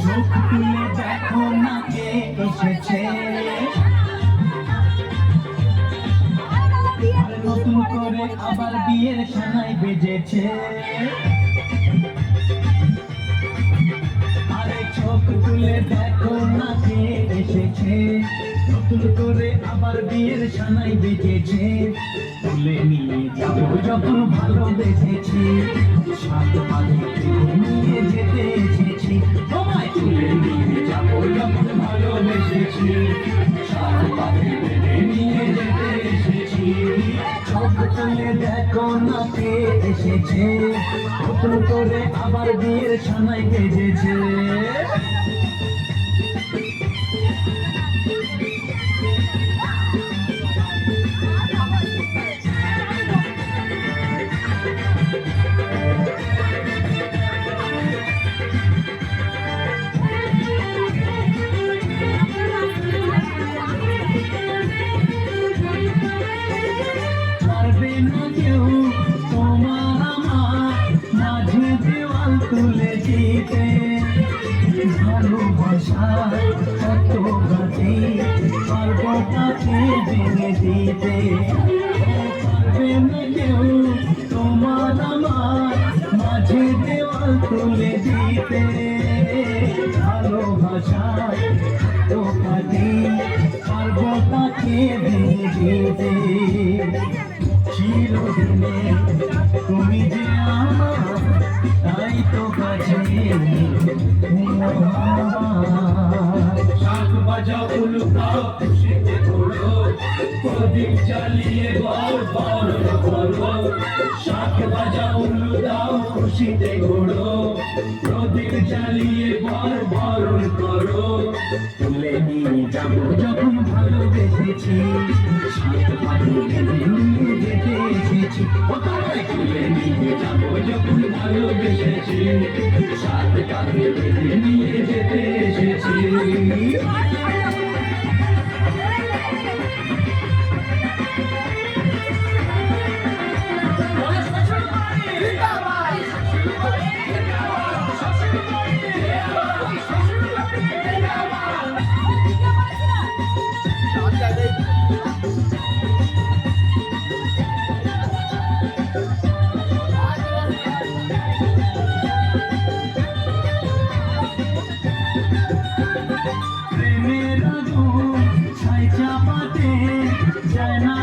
চোখ তুলে দেখো না কে এসেছে, নতুন করে আবার বিয়ের সানাই বেজেছে। আরে চোখ তুলে দেখো না কে এসেছে, নতুন করে আবার বিয়ের সানাই বেজেছে। তুলে নিয়ে যাবো যখন ভালোবেসেছি, সাত পাখিতে নিয়ে যেতে এসেছি। তোমায় তুলে নিয়ে যাবো যখন ভালোবেসেছি, সাত পাখিতে নিয়ে যেতে এসেছি। চোখ তুলে দেখো না কে এসেছে, নতুন করে আবার বিয়ের সানাই বেজেছে। পারবে না কেউ তোমার আমার মাঝে দেওয়াল তুলে দিতে, ভালোবাসার কত গাছে পারবো তাকে ভেঙে দিতে। পারবে না কেউ তোমার আমার মাঝে দেওয়াল তুলে দিতে, ভালোবাসার কত গাছে পারবো তাকে ভেঙে দিতে। চিরদিনে তুমি যে আমার, তাই তো কাছে শাঁখ বাজাও উলুকাও খুশিতে ঘোরো, প্রদীপ জ্বালিয়ে বর বরণ করো। শাঁখ বাজাও উলুকাও খুশিতে ঘোরো, প্রদীপ জ্বালিয়ে বর বরণ করো। তুলে নিয়ে যাবো যখন ভালোবেসেছি, সাত পাখিতে নিয়ে যেতে এসেছি। ও তোমায় তুলে নিয়ে যাবো যখন ভালোবেসেছি, সাত পাখিতে নিয়ে যেতে এসেছি। প্রেমের আগুন ছাই চাপাতে যায় না